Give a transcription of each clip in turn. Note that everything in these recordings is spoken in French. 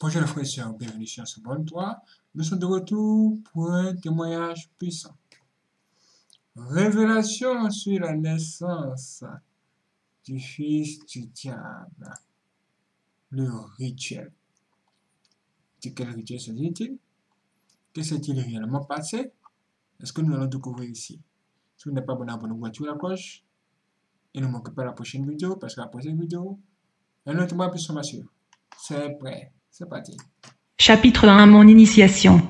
Bonjour les frères et sœurs, bienvenue sur ce bon toit. Nous sommes de retour pour un témoignage puissant. Révélation sur la naissance du fils du diable. Le rituel. De quel rituel s'agit-il? Que s'est-il réellement passé? Est-ce que nous allons découvrir ici? Si vous n'êtes pas abonné, abonnez-vous, activez la cloche. Et ne manquez pas la prochaine vidéo, parce que la prochaine vidéo, un autre mois plus sûr. C'est prêt. C'est parti. Chapitre 1 Mon initiation.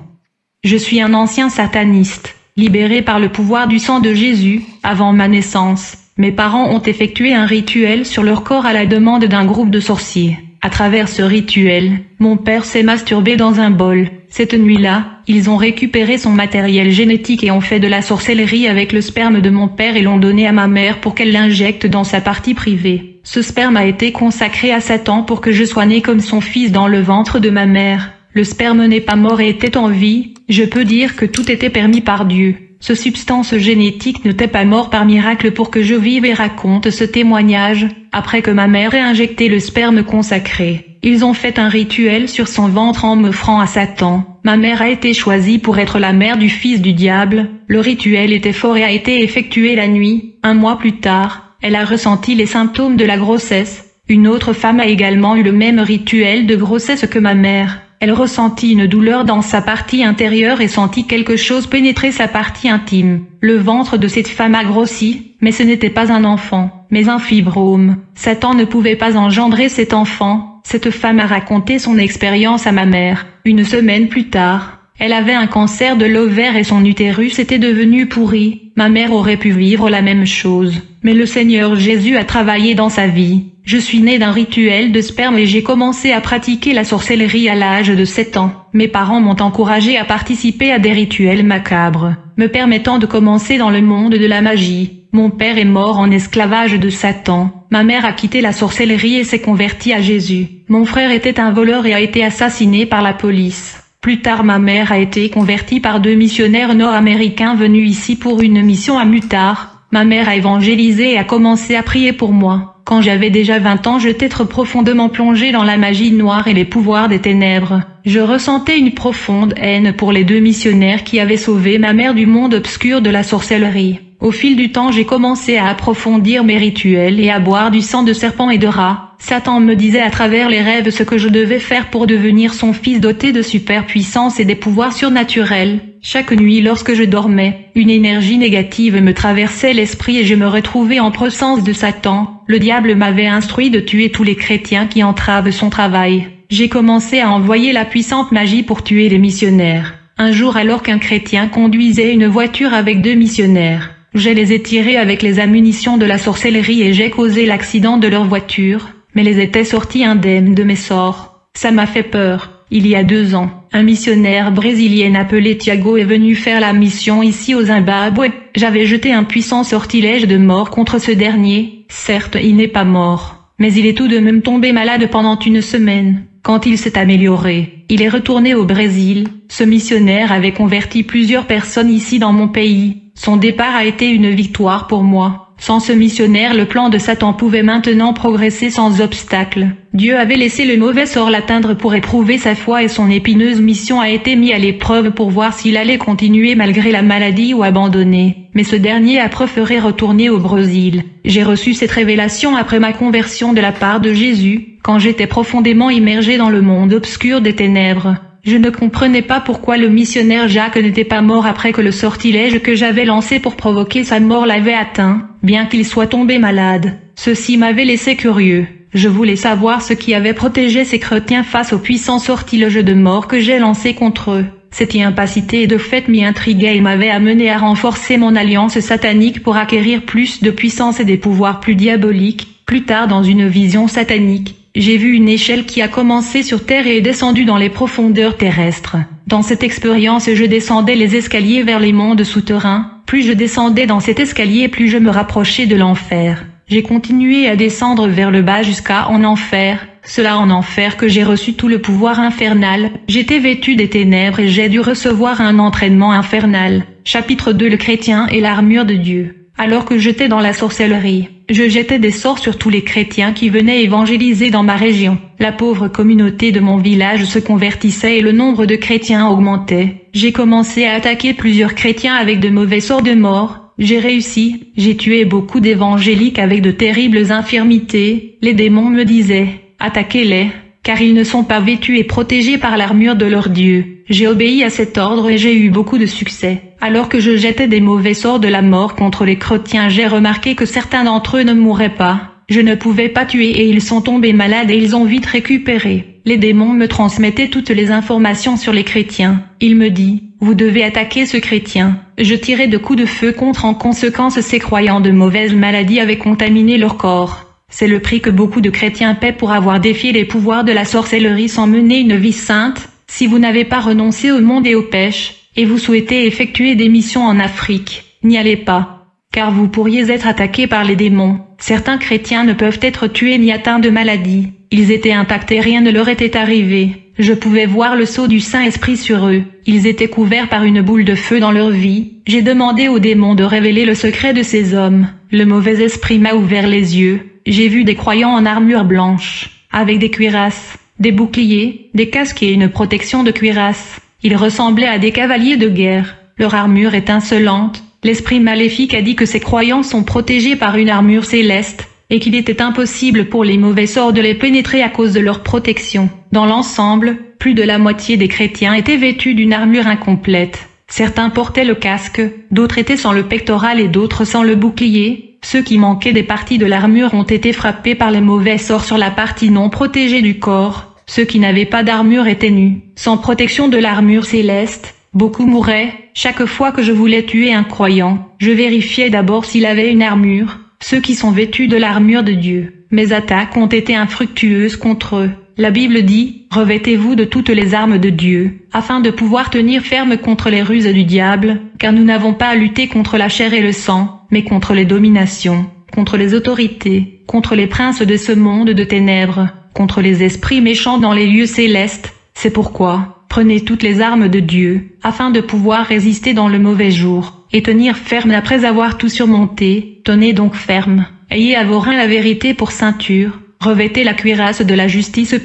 Je suis un ancien sataniste, libéré par le pouvoir du sang de Jésus, avant ma naissance. Mes parents ont effectué un rituel sur leur corps à la demande d'un groupe de sorciers. À travers ce rituel, mon père s'est masturbé dans un bol. Cette nuit-là, ils ont récupéré son matériel génétique et ont fait de la sorcellerie avec le sperme de mon père et l'ont donné à ma mère pour qu'elle l'injecte dans sa partie privée. Ce sperme a été consacré à Satan pour que je sois né comme son fils dans le ventre de ma mère. Le sperme n'est pas mort et était en vie, je peux dire que tout était permis par Dieu. Ce substance génétique n'était pas mort par miracle pour que je vive et raconte ce témoignage, après que ma mère ait injecté le sperme consacré. Ils ont fait un rituel sur son ventre en m'offrant à Satan. Ma mère a été choisie pour être la mère du fils du diable. Le rituel était fort et a été effectué la nuit. Un mois plus tard, elle a ressenti les symptômes de la grossesse. Une autre femme a également eu le même rituel de grossesse que ma mère. Elle ressentit une douleur dans sa partie intérieure et sentit quelque chose pénétrer sa partie intime. Le ventre de cette femme a grossi, mais ce n'était pas un enfant, mais un fibrome. Satan ne pouvait pas engendrer cet enfant. Cette femme a raconté son expérience à ma mère. Une semaine plus tard, elle avait un cancer de l'ovaire et son utérus était devenu pourri. Ma mère aurait pu vivre la même chose. Mais le Seigneur Jésus a travaillé dans sa vie. Je suis né d'un rituel de sperme et j'ai commencé à pratiquer la sorcellerie à l'âge de 7 ans. Mes parents m'ont encouragé à participer à des rituels macabres, me permettant de commencer dans le monde de la magie. Mon père est mort en esclavage de Satan. Ma mère a quitté la sorcellerie et s'est convertie à Jésus. Mon frère était un voleur et a été assassiné par la police. Plus tard, ma mère a été convertie par 2 missionnaires nord-américains venus ici pour une mission à Mutare. Ma mère a évangélisé et a commencé à prier pour moi. Quand j'avais déjà 20 ans, j'étais trop profondément plongée dans la magie noire et les pouvoirs des ténèbres. Je ressentais une profonde haine pour les 2 missionnaires qui avaient sauvé ma mère du monde obscur de la sorcellerie. Au fil du temps, j'ai commencé à approfondir mes rituels et à boire du sang de serpent et de rat. Satan me disait à travers les rêves ce que je devais faire pour devenir son fils doté de superpuissance et des pouvoirs surnaturels. Chaque nuit lorsque je dormais, une énergie négative me traversait l'esprit et je me retrouvais en présence de Satan. Le diable m'avait instruit de tuer tous les chrétiens qui entravent son travail. J'ai commencé à envoyer la puissante magie pour tuer les missionnaires. Un jour, alors qu'un chrétien conduisait une voiture avec 2 missionnaires, je les ai tirés avec les ammunitions de la sorcellerie et j'ai causé l'accident de leur voiture, mais les étaient sortis indemnes de mes sorts. Ça m'a fait peur. Il y a 2 ans, un missionnaire brésilien appelé Thiago est venu faire la mission ici au Zimbabwe. J'avais jeté un puissant sortilège de mort contre ce dernier. Certes, il n'est pas mort, mais il est tout de même tombé malade pendant une semaine. Quand il s'est amélioré, il est retourné au Brésil. Ce missionnaire avait converti plusieurs personnes ici dans mon pays. Son départ a été une victoire pour moi. Sans ce missionnaire, le plan de Satan pouvait maintenant progresser sans obstacle. Dieu avait laissé le mauvais sort l'atteindre pour éprouver sa foi et son épineuse mission a été mise à l'épreuve pour voir s'il allait continuer malgré la maladie ou abandonner. Mais ce dernier a préféré retourner au Brésil. J'ai reçu cette révélation après ma conversion de la part de Jésus, quand j'étais profondément immergé dans le monde obscur des ténèbres. Je ne comprenais pas pourquoi le missionnaire Jacques n'était pas mort après que le sortilège que j'avais lancé pour provoquer sa mort l'avait atteint, bien qu'il soit tombé malade. Ceci m'avait laissé curieux. Je voulais savoir ce qui avait protégé ces chrétiens face au puissant sortilège de mort que j'ai lancé contre eux. Cette incapacité de fait m'y intriguait et m'avait amené à renforcer mon alliance satanique pour acquérir plus de puissance et des pouvoirs plus diaboliques. Plus tard, dans une vision satanique, j'ai vu une échelle qui a commencé sur terre et est descendue dans les profondeurs terrestres. Dans cette expérience, je descendais les escaliers vers les mondes souterrains. Plus je descendais dans cet escalier, plus je me rapprochais de l'enfer. J'ai continué à descendre vers le bas jusqu'à en enfer. Cela en enfer que j'ai reçu tout le pouvoir infernal. J'étais vêtu des ténèbres et j'ai dû recevoir un entraînement infernal. Chapitre 2 Le chrétien et l'armure de Dieu. Alors que j'étais dans la sorcellerie, Je jetais des sorts sur tous les chrétiens qui venaient évangéliser dans ma région. La pauvre communauté de mon village se convertissait et le nombre de chrétiens augmentait. J'ai commencé à attaquer plusieurs chrétiens avec de mauvais sorts de mort. J'ai réussi, j'ai tué beaucoup d'évangéliques avec de terribles infirmités. Les démons me disaient, attaquez-les, car ils ne sont pas vêtus et protégés par l'armure de leur Dieu. J'ai obéi à cet ordre et j'ai eu beaucoup de succès. Alors que je jetais des mauvais sorts de la mort contre les chrétiens, j'ai remarqué que certains d'entre eux ne mouraient pas. Je ne pouvais pas tuer et ils sont tombés malades et ils ont vite récupéré. Les démons me transmettaient toutes les informations sur les chrétiens. Il me dit, vous devez attaquer ce chrétien. Je tirais de coups de feu contre en conséquence ces croyants de mauvaises maladies avaient contaminé leur corps. C'est le prix que beaucoup de chrétiens paient pour avoir défié les pouvoirs de la sorcellerie sans mener une vie sainte. Si vous n'avez pas renoncé au monde et aux pêches, et vous souhaitez effectuer des missions en Afrique, n'y allez pas, car vous pourriez être attaqués par les démons. Certains chrétiens ne peuvent être tués ni atteints de maladie. Ils étaient intacts et rien ne leur était arrivé. Je pouvais voir le sceau du Saint-Esprit sur eux. Ils étaient couverts par une boule de feu dans leur vie. J'ai demandé aux démons de révéler le secret de ces hommes. Le mauvais esprit m'a ouvert les yeux. J'ai vu des croyants en armure blanche, avec des cuirasses, des boucliers, des casques et une protection de cuirasse. Ils ressemblaient à des cavaliers de guerre. Leur armure étincelante. L'esprit maléfique a dit que ces croyants sont protégés par une armure céleste, et qu'il était impossible pour les mauvais sorts de les pénétrer à cause de leur protection. Dans l'ensemble, plus de la moitié des chrétiens étaient vêtus d'une armure incomplète. Certains portaient le casque, d'autres étaient sans le pectoral et d'autres sans le bouclier. Ceux qui manquaient des parties de l'armure ont été frappés par les mauvais sorts sur la partie non protégée du corps. Ceux qui n'avaient pas d'armure étaient nus, sans protection de l'armure céleste. Beaucoup mouraient. Chaque fois que je voulais tuer un croyant, je vérifiais d'abord s'il avait une armure. Ceux qui sont vêtus de l'armure de Dieu. Mes attaques ont été infructueuses contre eux. La Bible dit, revêtez-vous de toutes les armes de Dieu, afin de pouvoir tenir ferme contre les ruses du diable, car nous n'avons pas à lutter contre la chair et le sang, mais contre les dominations, contre les autorités, contre les princes de ce monde de ténèbres, contre les esprits méchants dans les lieux célestes. C'est pourquoi, prenez toutes les armes de Dieu, afin de pouvoir résister dans le mauvais jour, et tenir ferme après avoir tout surmonté. Tenez donc ferme, ayez à vos reins la vérité pour ceinture, revêtez la cuirasse de la justice,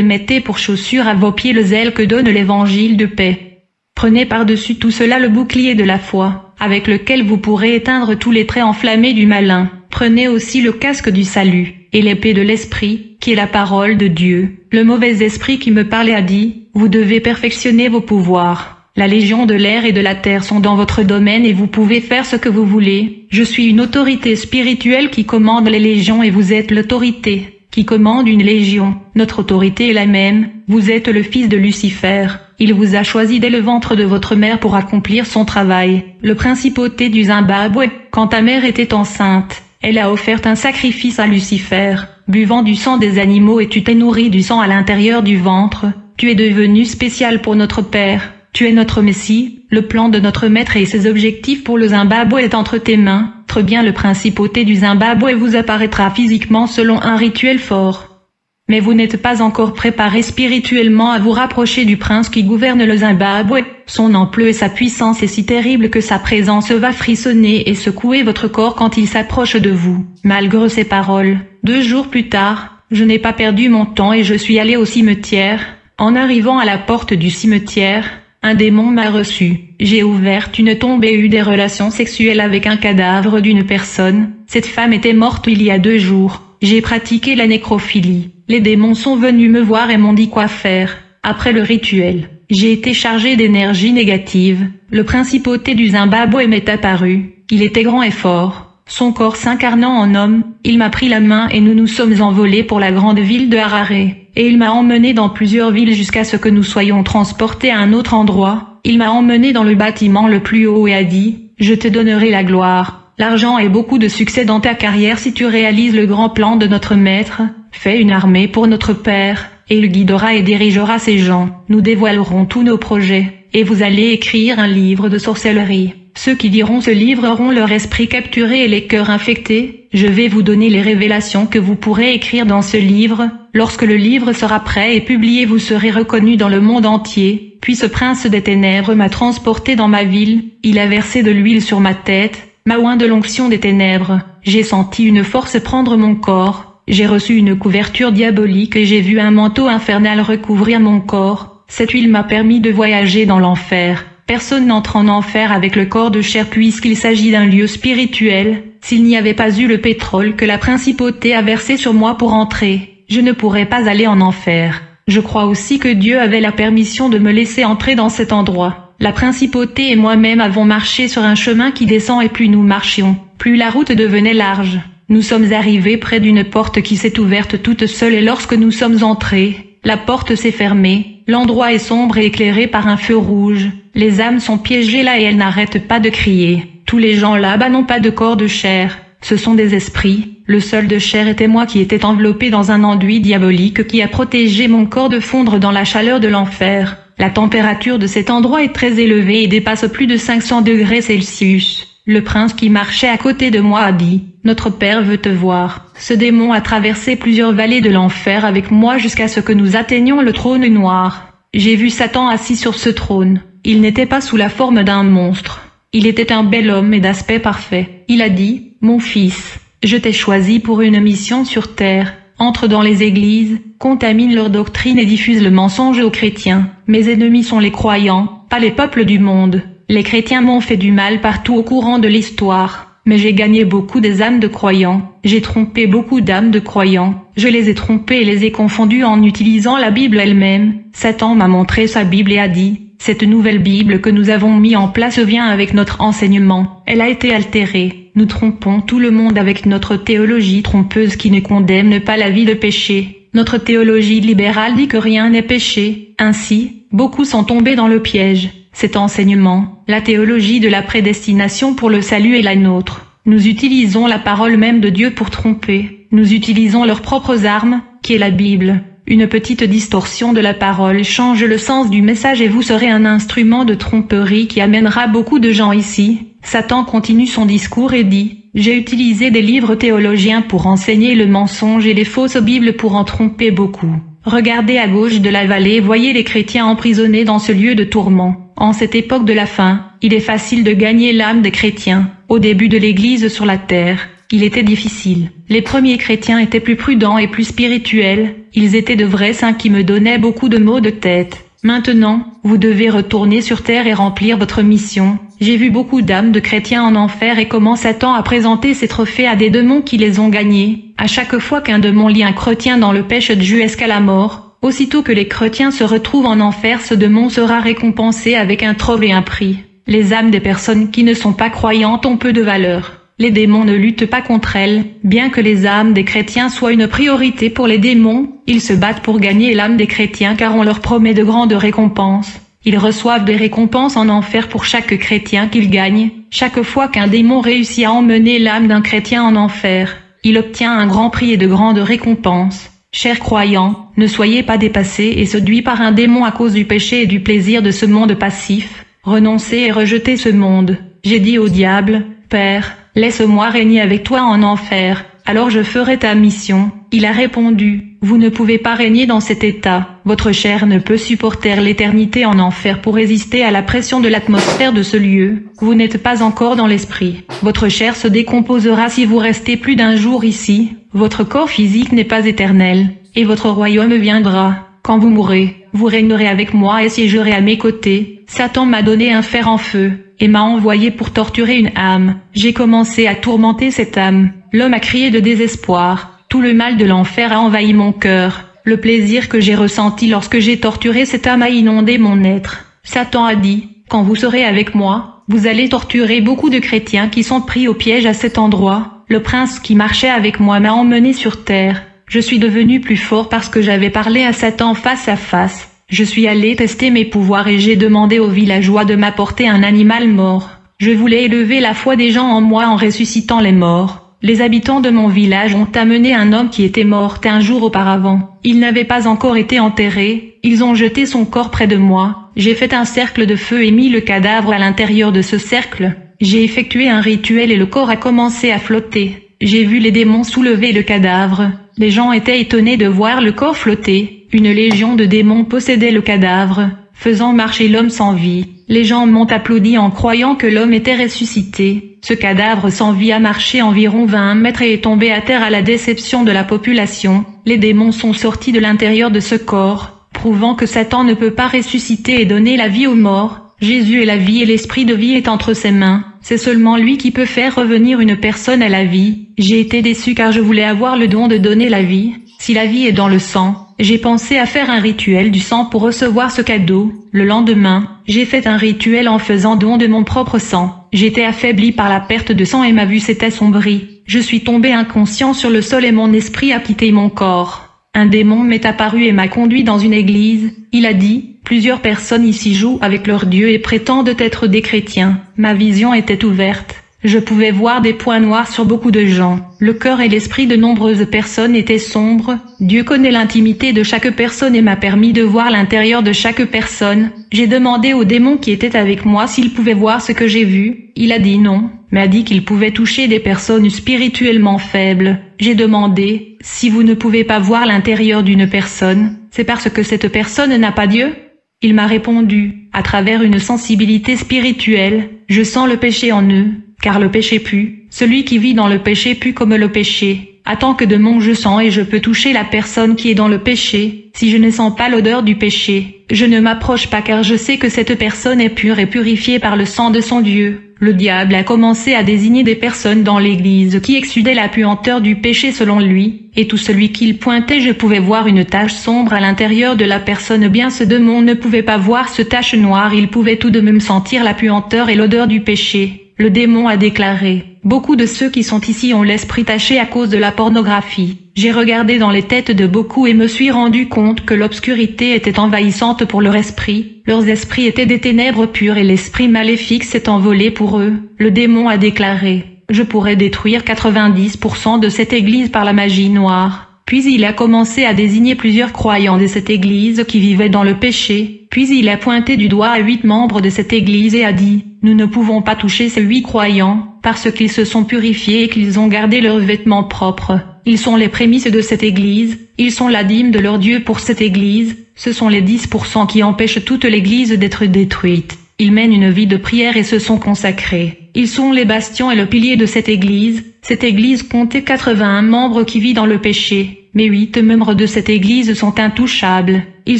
mettez pour chaussure à vos pieds le zèle que donne l'évangile de paix. Prenez par-dessus tout cela le bouclier de la foi, avec lequel vous pourrez éteindre tous les traits enflammés du malin. Prenez aussi le casque du salut, et l'épée de l'esprit, qui est la parole de Dieu. Le mauvais esprit qui me parlait a dit, vous devez perfectionner vos pouvoirs. La légion de l'air et de la terre sont dans votre domaine et vous pouvez faire ce que vous voulez. Je suis une autorité spirituelle qui commande les légions et vous êtes l'autorité qui commande une légion. Notre autorité est la même. Vous êtes le fils de Lucifer. Il vous a choisi dès le ventre de votre mère pour accomplir son travail. Le principauté du Zimbabwe, quand ta mère était enceinte, elle a offert un sacrifice à Lucifer, buvant du sang des animaux et tu t'es nourri du sang à l'intérieur du ventre. Tu es devenu spécial pour notre Père. Tu es notre Messie, le plan de notre Maître et ses objectifs pour le Zimbabwe est entre tes mains. Très bien, le principauté du Zimbabwe vous apparaîtra physiquement selon un rituel fort. Mais vous n'êtes pas encore préparé spirituellement à vous rapprocher du prince qui gouverne le Zimbabwe. Son ampleur et sa puissance est si terrible que sa présence va frissonner et secouer votre corps quand il s'approche de vous. Malgré ces paroles, 2 jours plus tard, je n'ai pas perdu mon temps et je suis allé au cimetière. En arrivant à la porte du cimetière, un démon m'a reçu. J'ai ouvert une tombe et eu des relations sexuelles avec un cadavre d'une personne. Cette femme était morte il y a 2 jours. J'ai pratiqué la nécrophilie. Les démons sont venus me voir et m'ont dit quoi faire. Après le rituel, j'ai été chargé d'énergie négative. Le principauté du Zimbabwe m'est apparu. Il était grand et fort. Son corps s'incarnant en homme, il m'a pris la main et nous nous sommes envolés pour la grande ville de Harare. Et il m'a emmené dans plusieurs villes jusqu'à ce que nous soyons transportés à un autre endroit. Il m'a emmené dans le bâtiment le plus haut et a dit, je te donnerai la gloire, l'argent et beaucoup de succès dans ta carrière si tu réalises le grand plan de notre Maître. Fais une armée pour notre Père, et il guidera et dirigera ses gens. Nous dévoilerons tous nos projets, et vous allez écrire un livre de sorcellerie. Ceux qui liront ce livre auront leur esprit capturé et les cœurs infectés. Je vais vous donner les révélations que vous pourrez écrire dans ce livre. Lorsque le livre sera prêt et publié, vous serez reconnu dans le monde entier. Puis ce prince des ténèbres m'a transporté dans ma ville. Il a versé de l'huile sur ma tête, m'a oint de l'onction des ténèbres. J'ai senti une force prendre mon corps, j'ai reçu une couverture diabolique et j'ai vu un manteau infernal recouvrir mon corps. Cette huile m'a permis de voyager dans l'enfer. Personne n'entre en enfer avec le corps de chair puisqu'il s'agit d'un lieu spirituel. S'il n'y avait pas eu le pétrole que la principauté a versé sur moi pour entrer, je ne pourrais pas aller en enfer. Je crois aussi que Dieu avait la permission de me laisser entrer dans cet endroit. La principauté et moi-même avons marché sur un chemin qui descend et plus nous marchions, plus la route devenait large. Nous sommes arrivés près d'une porte qui s'est ouverte toute seule et lorsque nous sommes entrés, la porte s'est fermée, l'endroit est sombre et éclairé par un feu rouge. Les âmes sont piégées là et elles n'arrêtent pas de crier. Tous les gens là-bas n'ont pas de corps de chair, ce sont des esprits. Le seul de chair était moi qui était enveloppé dans un enduit diabolique qui a protégé mon corps de fondre dans la chaleur de l'enfer. La température de cet endroit est très élevée et dépasse plus de 500 degrés Celsius. Le prince qui marchait à côté de moi a dit, « Notre père veut te voir. » Ce démon a traversé plusieurs vallées de l'enfer avec moi jusqu'à ce que nous atteignions le trône noir. J'ai vu Satan assis sur ce trône. Il n'était pas sous la forme d'un monstre. Il était un bel homme et d'aspect parfait. Il a dit, « Mon fils, je t'ai choisi pour une mission sur terre. Entre dans les églises, contamine leur doctrine et diffuse le mensonge aux chrétiens. Mes ennemis sont les croyants, pas les peuples du monde. Les chrétiens m'ont fait du mal partout au courant de l'histoire, mais j'ai gagné beaucoup des âmes de croyants. J'ai trompé beaucoup d'âmes de croyants. Je les ai trompés et les ai confondus en utilisant la Bible elle-même. Satan m'a montré sa Bible et a dit, « Cette nouvelle Bible que nous avons mis en place vient avec notre enseignement. Elle a été altérée. Nous trompons tout le monde avec notre théologie trompeuse qui ne condamne pas la vie de péché. Notre théologie libérale dit que rien n'est péché. Ainsi, beaucoup sont tombés dans le piège. Cet enseignement, la théologie de la prédestination pour le salut est la nôtre. Nous utilisons la parole même de Dieu pour tromper. Nous utilisons leurs propres armes, qui est la Bible. Une petite distorsion de la parole change le sens du message et vous serez un instrument de tromperie qui amènera beaucoup de gens ici. » Satan continue son discours et dit, « J'ai utilisé des livres théologiens pour enseigner le mensonge et les fausses Bibles pour en tromper beaucoup. Regardez à gauche de la vallée et voyez les chrétiens emprisonnés dans ce lieu de tourment. En cette époque de la fin, il est facile de gagner l'âme des chrétiens. Au début de l'Église sur la terre, il était difficile. Les premiers chrétiens étaient plus prudents et plus spirituels. Ils étaient de vrais saints qui me donnaient beaucoup de maux de tête. Maintenant, vous devez retourner sur terre et remplir votre mission. J'ai vu beaucoup d'âmes de chrétiens en enfer et comment Satan a présenté ses trophées à des démons qui les ont gagnés. À chaque fois qu'un démon lie un chrétien dans le péché jusqu'à la mort, aussitôt que les chrétiens se retrouvent en enfer, ce démon sera récompensé avec un trophée et un prix. Les âmes des personnes qui ne sont pas croyantes ont peu de valeur. Les démons ne luttent pas contre elles, bien que les âmes des chrétiens soient une priorité pour les démons, ils se battent pour gagner l'âme des chrétiens car on leur promet de grandes récompenses. Ils reçoivent des récompenses en enfer pour chaque chrétien qu'ils gagnent. Chaque fois qu'un démon réussit à emmener l'âme d'un chrétien en enfer, il obtient un grand prix et de grandes récompenses. Chers croyants, ne soyez pas dépassés et séduits par un démon à cause du péché et du plaisir de ce monde passif. Renoncez et rejetez ce monde. J'ai dit au diable, « Père, laisse-moi régner avec toi en enfer, alors je ferai ta mission. » Il a répondu, « Vous ne pouvez pas régner dans cet état. Votre chair ne peut supporter l'éternité en enfer pour résister à la pression de l'atmosphère de ce lieu. Vous n'êtes pas encore dans l'esprit. Votre chair se décomposera si vous restez plus d'un jour ici. Votre corps physique n'est pas éternel, et votre royaume viendra. Quand vous mourrez, vous régnerez avec moi et siégerez à mes côtés. Satan m'a donné un fer en feu, et m'a envoyé pour torturer une âme. J'ai commencé à tourmenter cette âme. L'homme a crié de désespoir. Tout le mal de l'enfer a envahi mon cœur. Le plaisir que j'ai ressenti lorsque j'ai torturé cette âme a inondé mon être. Satan a dit, « Quand vous serez avec moi, vous allez torturer beaucoup de chrétiens qui sont pris au piège à cet endroit. » Le prince qui marchait avec moi m'a emmené sur terre. Je suis devenu plus fort parce que j'avais parlé à Satan face à face. Je suis allé tester mes pouvoirs et j'ai demandé aux villageois de m'apporter un animal mort. Je voulais élever la foi des gens en moi en ressuscitant les morts. Les habitants de mon village ont amené un homme qui était mort un jour auparavant. Il n'avait pas encore été enterré. Ils ont jeté son corps près de moi. J'ai fait un cercle de feu et mis le cadavre à l'intérieur de ce cercle. J'ai effectué un rituel et le corps a commencé à flotter. J'ai vu les démons soulever le cadavre. Les gens étaient étonnés de voir le corps flotter. Une légion de démons possédait le cadavre, faisant marcher l'homme sans vie. Les gens m'ont applaudi en croyant que l'homme était ressuscité. Ce cadavre sans vie a marché environ 20 mètres et est tombé à terre à la déception de la population. Les démons sont sortis de l'intérieur de ce corps, prouvant que Satan ne peut pas ressusciter et donner la vie aux morts. Jésus est la vie et l'esprit de vie est entre ses mains. C'est seulement lui qui peut faire revenir une personne à la vie. J'ai été déçu car je voulais avoir le don de donner la vie. Si la vie est dans le sang, j'ai pensé à faire un rituel du sang pour recevoir ce cadeau. Le lendemain, j'ai fait un rituel en faisant don de mon propre sang. J'étais affaibli par la perte de sang et ma vue s'est assombrie. Je suis tombé inconscient sur le sol et mon esprit a quitté mon corps. Un démon m'est apparu et m'a conduit dans une église. Il a dit, plusieurs personnes ici jouent avec leur Dieu et prétendent être des chrétiens. Ma vision était ouverte. Je pouvais voir des points noirs sur beaucoup de gens. Le cœur et l'esprit de nombreuses personnes étaient sombres. Dieu connaît l'intimité de chaque personne et m'a permis de voir l'intérieur de chaque personne. J'ai demandé au démon qui était avec moi s'il pouvait voir ce que j'ai vu. Il a dit non, mais a dit qu'il pouvait toucher des personnes spirituellement faibles. J'ai demandé, si vous ne pouvez pas voir l'intérieur d'une personne, c'est parce que cette personne n'a pas Dieu? Il m'a répondu, à travers une sensibilité spirituelle, je sens le péché en eux. Car le péché pue, celui qui vit dans le péché pue comme le péché. Attends que de mon je sens et je peux toucher la personne qui est dans le péché. Si je ne sens pas l'odeur du péché, je ne m'approche pas car je sais que cette personne est pure et purifiée par le sang de son Dieu. Le diable a commencé à désigner des personnes dans l'église qui exudaient la puanteur du péché selon lui, et tout celui qu'il pointait je pouvais voir une tache sombre à l'intérieur de la personne. Bien ce démon ne pouvait pas voir ce tache noire, il pouvait tout de même sentir la puanteur et l'odeur du péché. Le démon a déclaré, beaucoup de ceux qui sont ici ont l'esprit taché à cause de la pornographie. J'ai regardé dans les têtes de beaucoup et me suis rendu compte que l'obscurité était envahissante pour leur esprit. Leurs esprits étaient des ténèbres pures et l'esprit maléfique s'est envolé pour eux. Le démon a déclaré, je pourrais détruire 90% de cette église par la magie noire. Puis il a commencé à désigner plusieurs croyants de cette église qui vivaient dans le péché. Puis il a pointé du doigt à 8 membres de cette église et a dit, nous ne pouvons pas toucher ces 8 croyants, parce qu'ils se sont purifiés et qu'ils ont gardé leurs vêtements propres. Ils sont les prémices de cette église, ils sont la dîme de leur Dieu pour cette église, ce sont les 10% qui empêchent toute l'église d'être détruite. Ils mènent une vie de prière et se sont consacrés. Ils sont les bastions et le pilier de cette église. Cette église comptait 81 membres qui vivent dans le péché, mais 8 membres de cette église sont intouchables. Ils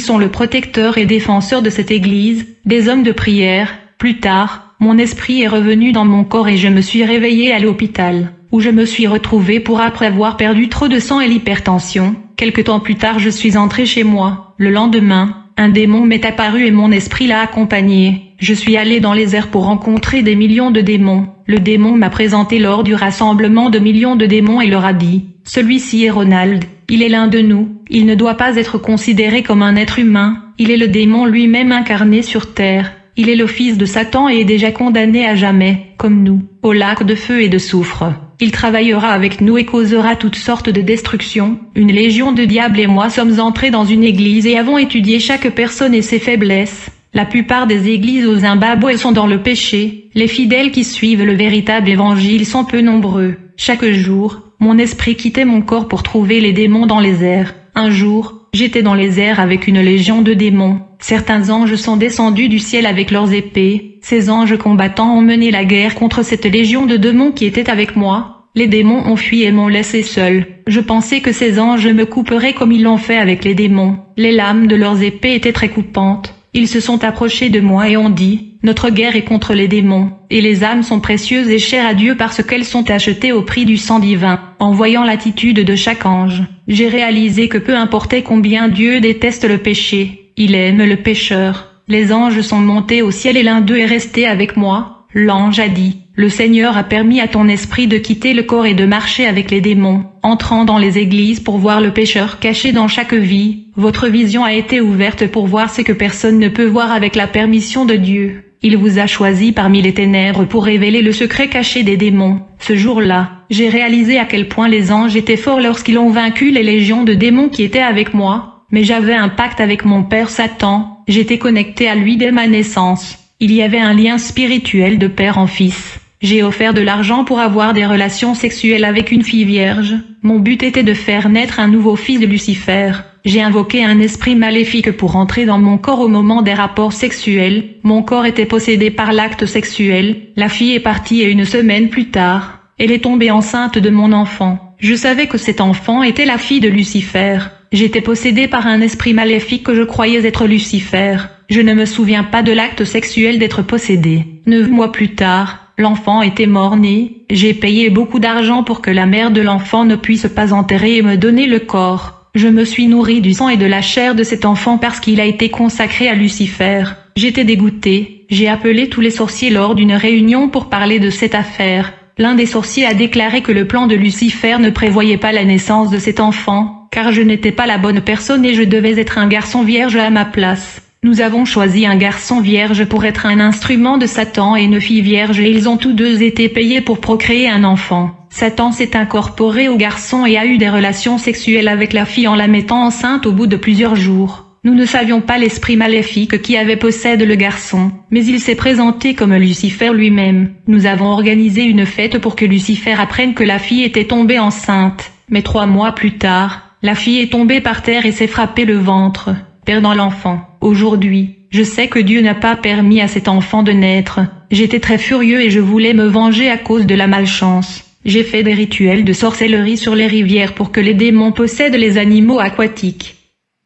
sont le protecteur et défenseur de cette église, des hommes de prière. Plus tard, mon esprit est revenu dans mon corps et je me suis réveillé à l'hôpital, où je me suis retrouvé après avoir perdu trop de sang et l'hypertension. Quelque temps plus tard je suis entré chez moi. Le lendemain, un démon m'est apparu et mon esprit l'a accompagné. Je suis allé dans les airs pour rencontrer des millions de démons. Le démon m'a présenté lors du rassemblement de millions de démons et leur a dit, celui-ci est Ronald, il est l'un de nous, il ne doit pas être considéré comme un être humain, il est le démon lui-même incarné sur terre. Il est le fils de Satan et est déjà condamné à jamais, comme nous, au lac de feu et de soufre. Il travaillera avec nous et causera toutes sortes de destructions. Une légion de diables et moi sommes entrés dans une église et avons étudié chaque personne et ses faiblesses. La plupart des églises au Zimbabwe sont dans le péché. Les fidèles qui suivent le véritable évangile sont peu nombreux. Chaque jour, mon esprit quittait mon corps pour trouver les démons dans les airs. Un jour, j'étais dans les airs avec une légion de démons. Certains anges sont descendus du ciel avec leurs épées. Ces anges combattants ont mené la guerre contre cette légion de démons qui était avec moi. Les démons ont fui et m'ont laissé seul. Je pensais que ces anges me couperaient comme ils l'ont fait avec les démons. Les lames de leurs épées étaient très coupantes. Ils se sont approchés de moi et ont dit, notre guerre est contre les démons, et les âmes sont précieuses et chères à Dieu parce qu'elles sont achetées au prix du sang divin. En voyant l'attitude de chaque ange, j'ai réalisé que peu importait combien Dieu déteste le péché, il aime le pécheur. Les anges sont montés au ciel et l'un d'eux est resté avec moi. L'ange a dit, le Seigneur a permis à ton esprit de quitter le corps et de marcher avec les démons, entrant dans les églises pour voir le pécheur caché dans chaque vie. Votre vision a été ouverte pour voir ce que personne ne peut voir avec la permission de Dieu. Il vous a choisi parmi les ténèbres pour révéler le secret caché des démons. Ce jour-là, j'ai réalisé à quel point les anges étaient forts lorsqu'ils ont vaincu les légions de démons qui étaient avec moi. Mais j'avais un pacte avec mon père Satan, j'étais connecté à lui dès ma naissance. Il y avait un lien spirituel de père en fils. J'ai offert de l'argent pour avoir des relations sexuelles avec une fille vierge. Mon but était de faire naître un nouveau fils de Lucifer. j'ai invoqué un esprit maléfique pour entrer dans mon corps au moment des rapports sexuels. Mon corps était possédé par l'acte sexuel. La fille est partie et une semaine plus tard, elle est tombée enceinte de mon enfant. Je savais que cet enfant était la fille de Lucifer. J'étais possédé par un esprit maléfique que je croyais être Lucifer. Je ne me souviens pas de l'acte sexuel d'être possédé. 9 mois plus tard, l'enfant était mort-né. J'ai payé beaucoup d'argent pour que la mère de l'enfant ne puisse pas enterrer et me donner le corps. Je me suis nourri du sang et de la chair de cet enfant parce qu'il a été consacré à Lucifer. J'étais dégoûté. J'ai appelé tous les sorciers lors d'une réunion pour parler de cette affaire. L'un des sorciers a déclaré que le plan de Lucifer ne prévoyait pas la naissance de cet enfant, car je n'étais pas la bonne personne et je devais être un garçon vierge à ma place. Nous avons choisi un garçon vierge pour être un instrument de Satan et une fille vierge et ils ont tous deux été payés pour procréer un enfant. Satan s'est incorporé au garçon et a eu des relations sexuelles avec la fille en la mettant enceinte au bout de plusieurs jours. Nous ne savions pas l'esprit maléfique qui avait possède le garçon, mais il s'est présenté comme Lucifer lui-même. Nous avons organisé une fête pour que Lucifer apprenne que la fille était tombée enceinte. Mais 3 mois plus tard, la fille est tombée par terre et s'est frappé le ventre, perdant l'enfant. Aujourd'hui, je sais que Dieu n'a pas permis à cet enfant de naître. J'étais très furieux et je voulais me venger à cause de la malchance. J'ai fait des rituels de sorcellerie sur les rivières pour que les démons possèdent les animaux aquatiques.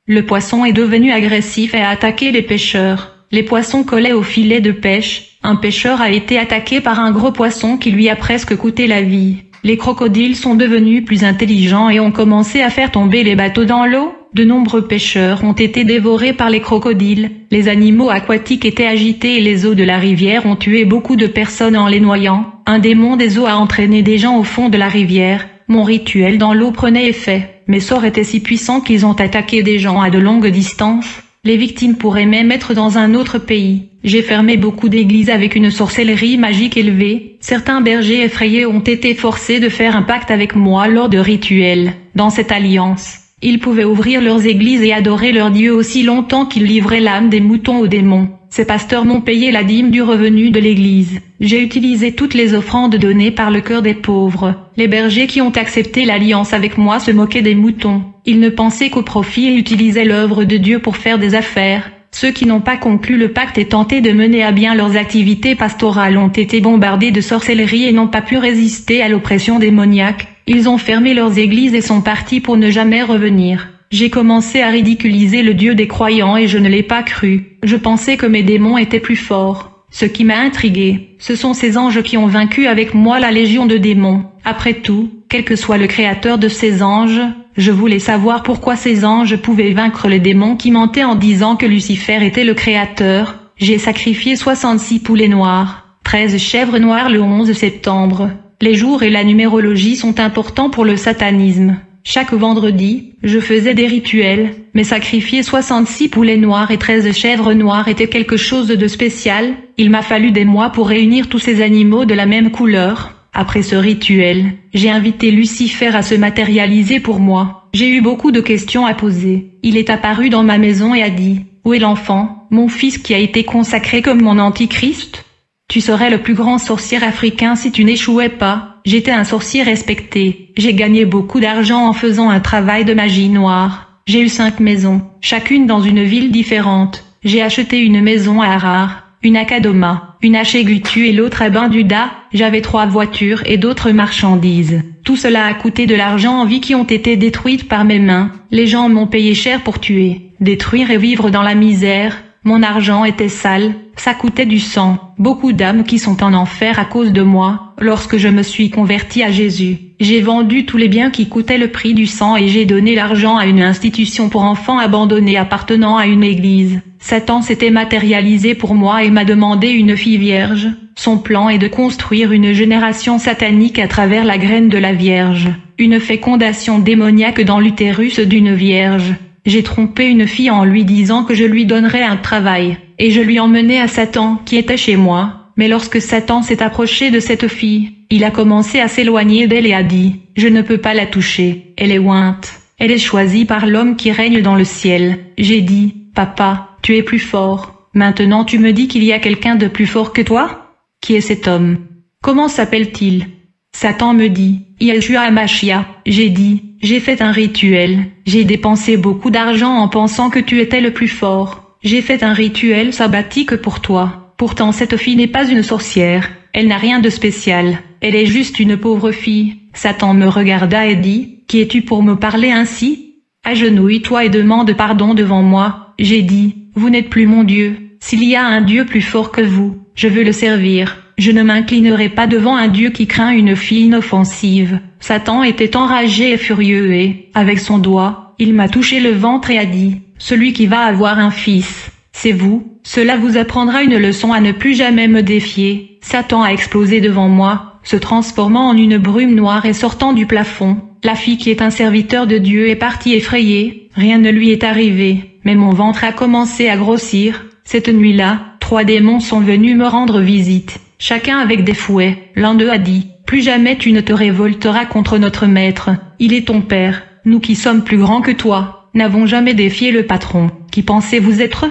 Le poisson est devenu agressif et a attaqué les pêcheurs. Les poissons collaient au filet de pêche. Un pêcheur a été attaqué par un gros poisson qui lui a presque coûté la vie. Les crocodiles sont devenus plus intelligents et ont commencé à faire tomber les bateaux dans l'eau. De nombreux pêcheurs ont été dévorés par les crocodiles. Les animaux aquatiques étaient agités et les eaux de la rivière ont tué beaucoup de personnes en les noyant. Un démon des eaux a entraîné des gens au fond de la rivière. Mon rituel dans l'eau prenait effet. Mes sorts étaient si puissants qu'ils ont attaqué des gens à de longues distances. Les victimes pourraient même être dans un autre pays. J'ai fermé beaucoup d'églises avec une sorcellerie magique élevée. Certains bergers effrayés ont été forcés de faire un pacte avec moi lors de rituels. Dans cette alliance, ils pouvaient ouvrir leurs églises et adorer leur Dieu aussi longtemps qu'ils livraient l'âme des moutons aux démons. Ces pasteurs m'ont payé la dîme du revenu de l'église. J'ai utilisé toutes les offrandes données par le cœur des pauvres. Les bergers qui ont accepté l'alliance avec moi se moquaient des moutons. Ils ne pensaient qu'au profit et utilisaient l'œuvre de Dieu pour faire des affaires. Ceux qui n'ont pas conclu le pacte et tenté de mener à bien leurs activités pastorales ont été bombardés de sorcellerie et n'ont pas pu résister à l'oppression démoniaque. Ils ont fermé leurs églises et sont partis pour ne jamais revenir. J'ai commencé à ridiculiser le Dieu des croyants et je ne l'ai pas cru. Je pensais que mes démons étaient plus forts. Ce qui m'a intrigué, ce sont ces anges qui ont vaincu avec moi la légion de démons. Après tout, quel que soit le créateur de ces anges, je voulais savoir pourquoi ces anges pouvaient vaincre les démons qui mentaient en disant que Lucifer était le créateur. J'ai sacrifié 66 poulets noirs, 13 chèvres noires le 11 septembre. Les jours et la numérologie sont importants pour le satanisme. Chaque vendredi, je faisais des rituels, mais sacrifier 66 poulets noirs et 13 chèvres noires était quelque chose de spécial. Il m'a fallu des mois pour réunir tous ces animaux de la même couleur. Après ce rituel, j'ai invité Lucifer à se matérialiser pour moi. J'ai eu beaucoup de questions à poser. Il est apparu dans ma maison et a dit « Où est l'enfant, mon fils qui a été consacré comme mon antichrist ? Tu serais le plus grand sorcier africain si tu n'échouais pas. » J'étais un sorcier respecté. J'ai gagné beaucoup d'argent en faisant un travail de magie noire. J'ai eu 5 maisons, chacune dans une ville différente. J'ai acheté une maison à Harar, une à Kadoma, une à Chegutu et l'autre à Banduda. J'avais 3 voitures et d'autres marchandises. Tout cela a coûté de l'argent en vie qui ont été détruites par mes mains. Les gens m'ont payé cher pour tuer, détruire et vivre dans la misère. Mon argent était sale, ça coûtait du sang. Beaucoup d'âmes qui sont en enfer à cause de moi. Lorsque je me suis converti à Jésus, j'ai vendu tous les biens qui coûtaient le prix du sang et j'ai donné l'argent à une institution pour enfants abandonnés appartenant à une église. Satan s'était matérialisé pour moi et m'a demandé une fille vierge. Son plan est de construire une génération satanique à travers la graine de la Vierge. Une fécondation démoniaque dans l'utérus d'une vierge. J'ai trompé une fille en lui disant que je lui donnerais un travail, et je lui emmenais à Satan qui était chez moi. Mais lorsque Satan s'est approché de cette fille, il a commencé à s'éloigner d'elle et a dit « Je ne peux pas la toucher, elle est ointe, elle est choisie par l'homme qui règne dans le ciel. » J'ai dit « Papa, tu es plus fort. Maintenant tu me dis qu'il y a quelqu'un de plus fort que toi ? Qui est cet homme ? Comment s'appelle-t-il ? Satan me dit « Yeshua Mashiach. » J'ai dit « j'ai fait un rituel. J'ai dépensé beaucoup d'argent en pensant que tu étais le plus fort. J'ai fait un rituel sabbatique pour toi. Pourtant cette fille n'est pas une sorcière. Elle n'a rien de spécial. Elle est juste une pauvre fille. Satan me regarda et dit, qui es-tu pour me parler ainsi? Agenouille-toi et demande pardon devant moi. J'ai dit, vous n'êtes plus mon Dieu. S'il y a un Dieu plus fort que vous, je veux le servir. Je ne m'inclinerai pas devant un Dieu qui craint une fille inoffensive. Satan était enragé et furieux et, avec son doigt, il m'a touché le ventre et a dit, celui qui va avoir un fils, c'est vous, cela vous apprendra une leçon à ne plus jamais me défier. Satan a explosé devant moi, se transformant en une brume noire et sortant du plafond. La fille qui est un serviteur de Dieu est partie effrayée, rien ne lui est arrivé, mais mon ventre a commencé à grossir. Cette nuit-là, 3 démons sont venus me rendre visite, chacun avec des fouets. L'un d'eux a dit, plus jamais tu ne te révolteras contre notre maître, il est ton père, nous qui sommes plus grands que toi, n'avons jamais défié le patron. Qui pensez-vous être?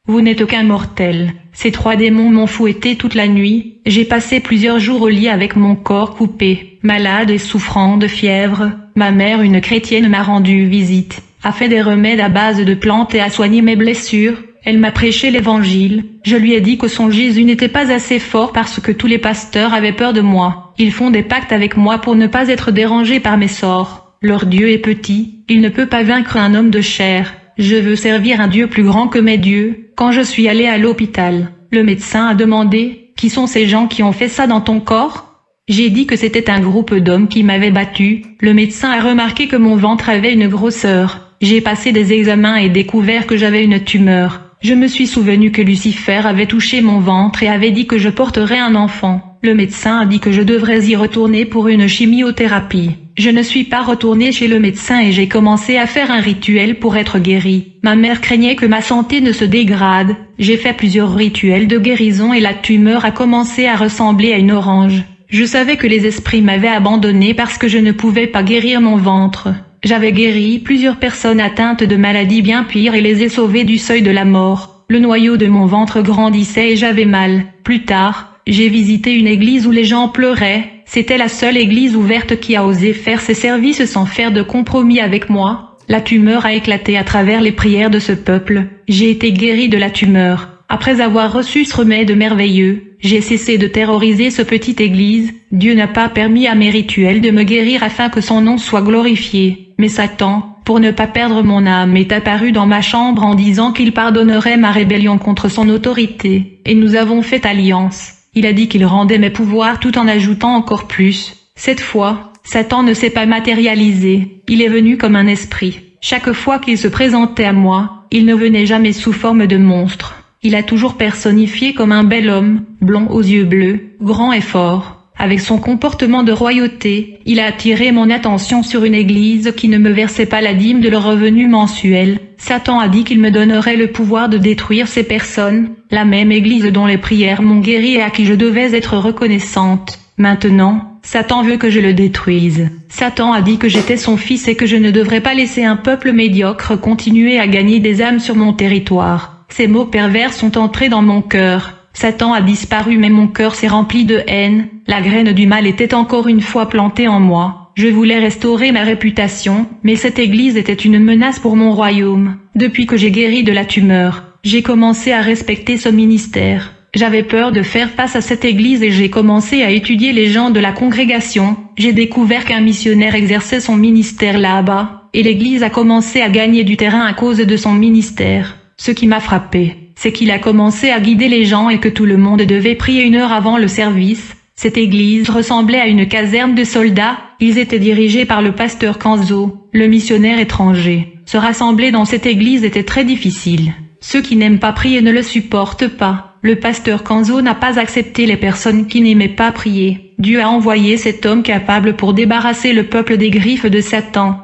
Vous n'êtes qu'un mortel. Ces 3 démons m'ont fouetté toute la nuit, j'ai passé plusieurs jours au lit avec mon corps coupé, malade et souffrant de fièvre. Ma mère, une chrétienne, m'a rendu visite, a fait des remèdes à base de plantes et a soigné mes blessures. Elle m'a prêché l'évangile. Je lui ai dit que son Jésus n'était pas assez fort parce que tous les pasteurs avaient peur de moi. Ils font des pactes avec moi pour ne pas être dérangés par mes sorts. Leur Dieu est petit, il ne peut pas vaincre un homme de chair. Je veux servir un Dieu plus grand que mes dieux. Quand je suis allée à l'hôpital, le médecin a demandé, qui sont ces gens qui ont fait ça dans ton corps? J'ai dit que c'était un groupe d'hommes qui m'avaient battu. Le médecin a remarqué que mon ventre avait une grosseur. J'ai passé des examens et découvert que j'avais une tumeur. Je me suis souvenu que Lucifer avait touché mon ventre et avait dit que je porterais un enfant. Le médecin a dit que je devrais y retourner pour une chimiothérapie. Je ne suis pas retournée chez le médecin et j'ai commencé à faire un rituel pour être guérie. Ma mère craignait que ma santé ne se dégrade. J'ai fait plusieurs rituels de guérison et la tumeur a commencé à ressembler à une orange. Je savais que les esprits m'avaient abandonnée parce que je ne pouvais pas guérir mon ventre. J'avais guéri plusieurs personnes atteintes de maladies bien pires et les ai sauvées du seuil de la mort. Le noyau de mon ventre grandissait et j'avais mal. Plus tard, j'ai visité une église où les gens pleuraient. C'était la seule église ouverte qui a osé faire ses services sans faire de compromis avec moi. La tumeur a éclaté à travers les prières de ce peuple. J'ai été guérie de la tumeur. Après avoir reçu ce remède merveilleux, j'ai cessé de terroriser ce petite église. Dieu n'a pas permis à mes rituels de me guérir afin que son nom soit glorifié. Mais Satan, pour ne pas perdre mon âme, est apparu dans ma chambre en disant qu'il pardonnerait ma rébellion contre son autorité. Et nous avons fait alliance. Il a dit qu'il rendait mes pouvoirs tout en ajoutant encore plus. Cette fois, Satan ne s'est pas matérialisé. Il est venu comme un esprit. Chaque fois qu'il se présentait à moi, il ne venait jamais sous forme de monstre. Il a toujours personnifié comme un bel homme, blond aux yeux bleus, grand et fort. Avec son comportement de royauté, il a attiré mon attention sur une église qui ne me versait pas la dîme de leur revenu mensuel. Satan a dit qu'il me donnerait le pouvoir de détruire ces personnes, la même église dont les prières m'ont guéri et à qui je devais être reconnaissante. Maintenant, Satan veut que je le détruise. Satan a dit que j'étais son fils et que je ne devrais pas laisser un peuple médiocre continuer à gagner des âmes sur mon territoire. Ces mots pervers sont entrés dans mon cœur. Satan a disparu mais mon cœur s'est rempli de haine. La graine du mal était encore une fois plantée en moi. Je voulais restaurer ma réputation, mais cette église était une menace pour mon royaume. Depuis que j'ai guéri de la tumeur, j'ai commencé à respecter ce ministère. J'avais peur de faire face à cette église et j'ai commencé à étudier les gens de la congrégation. J'ai découvert qu'un missionnaire exerçait son ministère là-bas, et l'église a commencé à gagner du terrain à cause de son ministère. Ce qui m'a frappé, c'est qu'il a commencé à guider les gens et que tout le monde devait prier 1 heure avant le service. Cette église ressemblait à une caserne de soldats. Ils étaient dirigés par le pasteur Kanzo, le missionnaire étranger. Se rassembler dans cette église était très difficile. Ceux qui n'aiment pas prier ne le supportent pas. Le pasteur Kanzo n'a pas accepté les personnes qui n'aimaient pas prier. Dieu a envoyé cet homme capable pour débarrasser le peuple des griffes de Satan.